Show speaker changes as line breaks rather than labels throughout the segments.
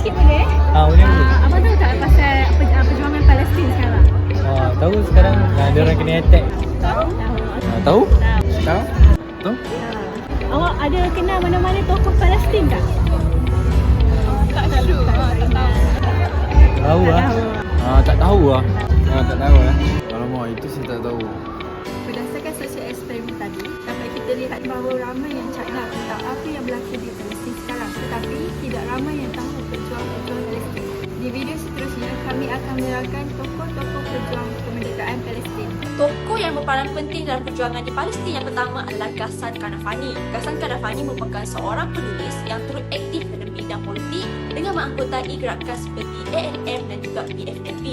sikit boleh?
Boleh.
Abang tahu tak pasal perjuangan Palestin sekarang?
Tahu sekarang dia orang kena attack.
Tahu?
Tahu?
Tahu.
Tahu? Tahu?
Awak ada kenal mana-mana tokoh Palestin tak? Tak tahu.
Tahu lah. Tak tahu lah. Tak tahu lah. Alamak, itu saya tak tahu.
Berdasarkan sosial eksperimen tadi, dapat kita lihat bahawa ramai yang cakap tentang apa yang berlaku di Palestin sekarang, tetapi tidak ramai yang tahu pejuang-pejuang Palestin. Di video seterusnya, kami akan menerangkan tokoh-tokoh pejuang kemerdekaan Palestin.
Tokoh yang berperan penting dalam perjuangan di Palestin yang pertama adalah Ghassan Kanafani. Ghassan Kanafani merupakan seorang penulis yang turut aktif dalam bidang politik dengan menganggotai gerakan seperti ANM dan juga PFNP.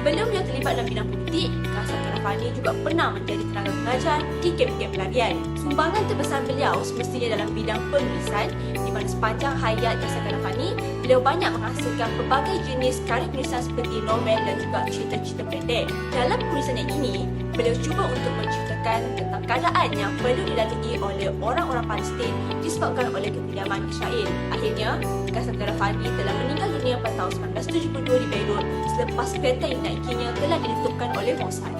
Sebelum dia terlibat dalam bidang politik, Ghassan Kanafani juga pernah menjadi tenaga pengajar di kem-kem pelarian. Sumbangan terbesar beliau semestinya dalam bidang penulisan, di mana sepanjang hayat Ghassan Kanafani, beliau banyak menghasilkan pelbagai jenis karya penulisan seperti novel dan juga cerita-cerita pendek. Dalam penulisannya ini, beliau cuba untuk menceritakan tentang keadaan yang perlu dilalui oleh orang-orang Palestin disebabkan oleh kekediaman Israel. Akhirnya, Ghassan Kanafani telah meninggal dunia pada tahun 1972 di Beirut selepas kereta yang dinaikinya telah diletupkan oleh Mossad.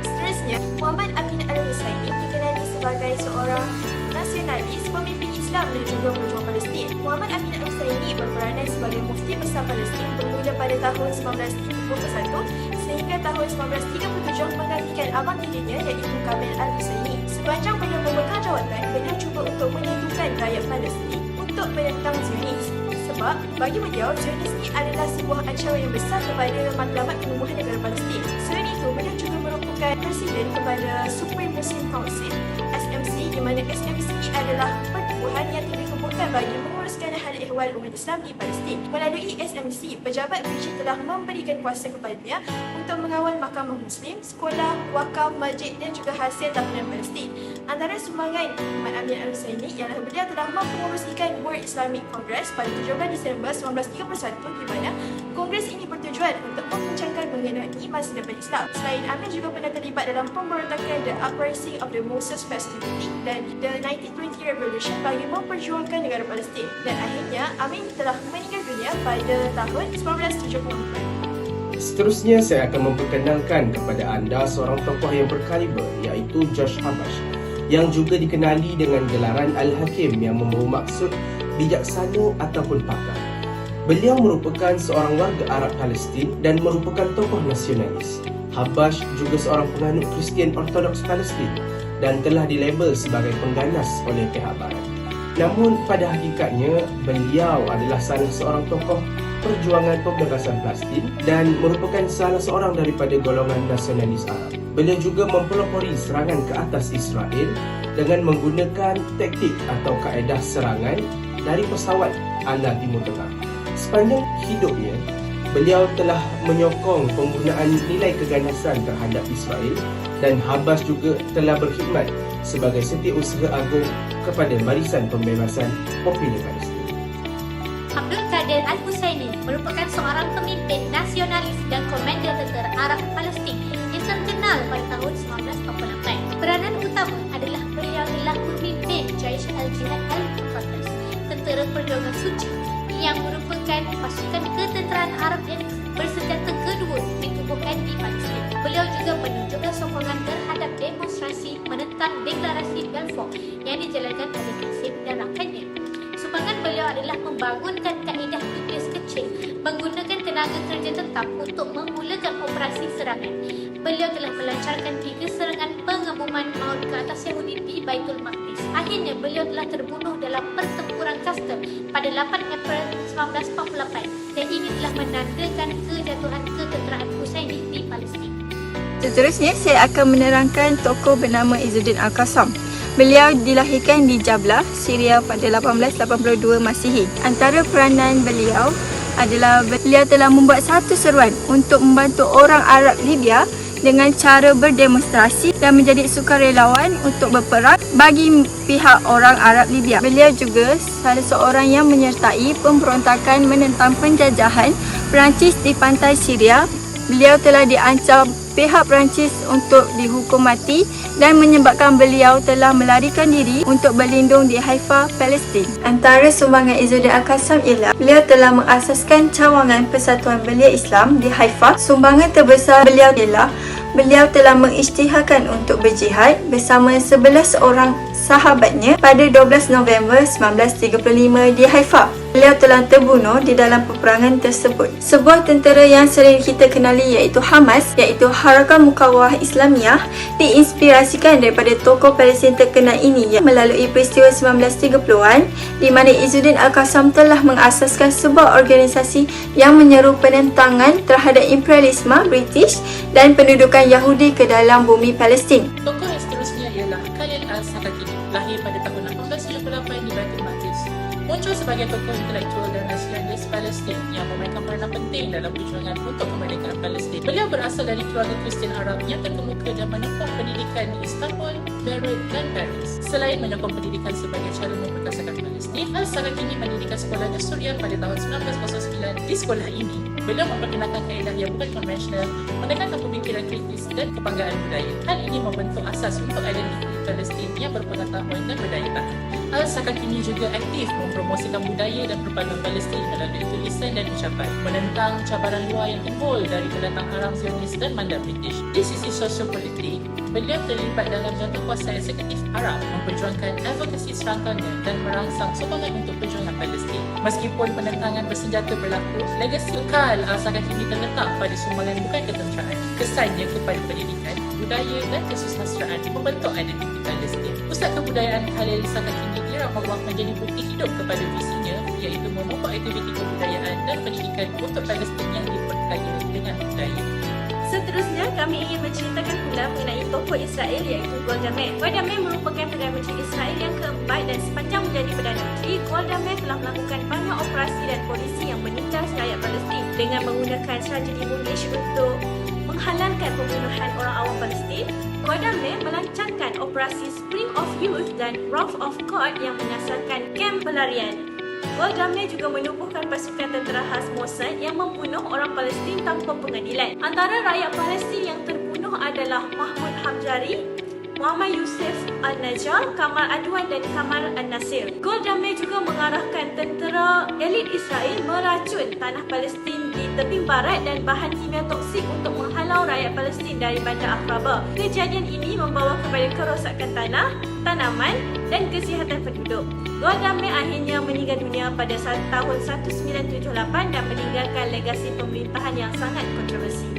Seterusnya, Muhammad Amin Al-Husseini dikenali sebagai seorang nasionalis, pemimpin Islam dan juga pejuang Palestin. Muhammad Amin Al-Husseini berperanan sebagai mufti besar Palestin bermula pada tahun 1931 sehingga tahun 1937 menggantikan abang tirinya iaitu Kamil Al-Husseini. Sepanjang beliau memegang jawatan, beliau cuba untuk menyatukan rakyat Palestin untuk menentang Zionis. Sebab bagi beliau, Zionis ini adalah sebuah ancaman yang besar kepada matlamat penubuhan negara Palestin. Selain itu, beliau juga merupakan presiden kepada Supreme Muslim Council SMC, di mana SMC adalah pertubuhan yang dikukuhkan bagi menguruskan hal ehwal umat Islam di Palestin. Melalui SMC, pejabat PJ telah memberikan kuasa kepadanya untuk mengawal mahkamah Muslim, sekolah, wakaf, masjid dan juga hasil tahunan Palestin. Antara sumbangan Muhammad Amin Al-Husseini ialah beliau telah mempromosikan World Islamic Congress pada 17 Disember 1931, di mana kongres ini bertujuan untuk membincangkan mengenai masa depan Islam. Selain Amin juga pernah terlibat dalam pemberontakan The Uprising of the Moses Festivity dan The 1920 Revolution bagi memperjuangkan negara Palestin. Dan akhirnya Amin telah meninggal dunia pada tahun 1974.
Seterusnya saya akan memperkenalkan kepada anda seorang tokoh yang berkaliber iaitu George Habash yang juga dikenali dengan gelaran Al-Hakim yang membawa maksud bijaksana ataupun pakar. Beliau merupakan seorang warga Arab Palestin dan merupakan tokoh nasionalis. Habash juga seorang penganut Kristian Ortodoks Palestin dan telah dilabel sebagai pengganas oleh pihak barat. Namun pada hakikatnya beliau adalah salah seorang tokoh perjuangan pembebasan Palestin dan merupakan salah seorang daripada golongan nasionalis Arab. Beliau juga mempelopori serangan ke atas Israel dengan menggunakan taktik atau kaedah serangan dari pesawat ala Timur Tengah. Sepanjang hidupnya, beliau telah menyokong penggunaan nilai keganasan terhadap Israel dan Habash juga telah berkhidmat sebagai setiausaha agung kepada Barisan Pembebasan Popular Palestin.
Abdul Qadir Al-Husseini merupakan seorang pemimpin nasionalis dan komander tentera Arab Palestin yang terkenal pada tahun 1948. Peranan utama adalah beliau telah memimpin Jaish al-Jihad al-Muqaddas, tentera perjuangan suci yang merupakan pasukan ketenteraan Arab yang bersenjata kedua ditubuhkan di Palestin. Beliau juga menunjukkan sokongan terhadap demonstrasi menentang deklarasi Balfour yang dijalankan oleh Qasim dan rakannya. Sumbangan beliau adalah membangunkan kaedah nukleus kecil, menggunakan tenaga kerja tetap untuk memulakan operasi serangan. Beliau telah melancarkan 3 serangan pengebuman maut ke atas Yahudi di Baitul Maqdis. Akhirnya beliau telah terbunuh dalam pertempuran custom pada 8 April 1948 dan ini telah menandakan kejatuhan ketenteraan Husseini di Palestin.
Seterusnya, saya akan menerangkan tokoh bernama Izzuddin Al-Qassam. Beliau dilahirkan di Jablah, Syria pada 1882 Masihi. Antara peranan beliau adalah beliau telah membuat satu seruan untuk membantu orang Arab Libya dengan cara berdemonstrasi dan menjadi sukarelawan untuk berperang bagi pihak orang Arab Libya. Beliau juga salah seorang yang menyertai pemberontakan menentang penjajahan Perancis di pantai Syria. Beliau telah diancam pihak Perancis untuk dihukum mati dan menyebabkan beliau telah melarikan diri untuk berlindung di Haifa, Palestin. Antara sumbangan Izzuddin Al-Qassam ialah beliau telah mengasaskan cawangan Persatuan Belia Islam di Haifa. Sumbangan terbesar beliau ialah beliau telah mengisytiharkan untuk berjihad bersama 11 orang sahabatnya pada 12 November 1935 di Haifa. Beliau telah terbunuh di dalam peperangan tersebut. Sebuah tentera yang sering kita kenali iaitu Hamas, iaitu Harakah Mukawamah Islamiyah, diinspirasikan daripada tokoh Palestin terkenal ini melalui peristiwa 1930-an di mana Izzuddin Al-Qassam telah mengasaskan sebuah organisasi yang menyeru penentangan terhadap imperialisme British dan pendudukan Yahudi ke dalam bumi Palestin.
Tokoh yang seterusnya ialah Khalil Al-Sakakini, lahir pada tahun 1878 di Baitul Maqdis. Muncul sebagai tokoh intelektual dan nasionalis Palestin yang memainkan peranan penting dalam perjuangan untuk kemerdekaan Palestin. Beliau berasal dari keluarga Kristian Arab yang terkemuka dan menempuh pendidikan di Istanbul, Beirut dan Paris. Selain menyokong pendidikan sebagai cara memperkasakan Palestin, Al-Sakakini mendirikan sekolahnya Suriah pada tahun 1909. Di sekolah ini, beliau memperkenalkan kaedah yang bukan konvensional, menekankan pemikiran kritis dan kebanggaan budaya. Hal ini membentuk asas untuk identiti Palestin yang berpengetahuan dan berdaya tahan. Al-Sakakini juga aktif mempromosikan budaya dan perpaduan Palestin melalui tulisan dan ucapan, menentang cabaran luar yang timbul dari pendatang Arab Zionis dan Mandat British. Di sisi sosiopolitik, beliau terlibat dalam jawatan eksekutif Arab, memperjuangkan advokasi serangkanya dan merangsang sokongan untuk perjuangan Palestin. Meskipun penentangan bersenjata berlaku, legasi kekal Al-Sakakini terletak pada sumbangan bukan ketenteraan. Kesannya kepada pendidikan, budaya dan kesusastraan membentuk identiti Palestin. Pusat Kebudayaan Khalil Sakakini diramah menjadi bukti hidup kepada visinya, iaitu memupuk aktiviti kebudayaan dan pendidikan untuk Palestin yang diperkaya dengan budaya.
Seterusnya, kami ingin menceritakan pula mengenai tokoh Israel iaitu Golda Meir. Golda Meir merupakan Perdana Menteri Israel yang keempat dan sepanjang menjadi Perdana Menteri, Golda Meir telah melakukan banyak operasi dan polisi yang menindas rakyat Palestin dengan menggunakan strategi Bush untuk menghalalkan pembunuhan orang awam Palestin. Golda Meir melancarkan operasi Spring of Youth dan Wrath of God yang menyasarkan kamp pelarian. Golda Meir juga menubuhkan pasukan tentera khas Mossad yang membunuh orang Palestin tanpa pengadilan. Antara rakyat Palestin yang terbunuh adalah Mahmud Hamjari, Muhammad Yusuf Al-Najjar, Kamal Adwan dan Kamal Al-Nasir. Golda Meir juga mengarahkan tentera elit Israel meracun tanah Palestin di tebing barat dan bahan kimia toksik untuk menghalau rakyat Palestin dari bandar Aqaba. Kejadian ini membawa kepada kerosakan tanah, tanaman dan kesihatan penduduk. Golda Meir akhirnya meninggal dunia pada tahun 1978 dan meninggalkan legasi pemerintahan yang sangat kontroversi.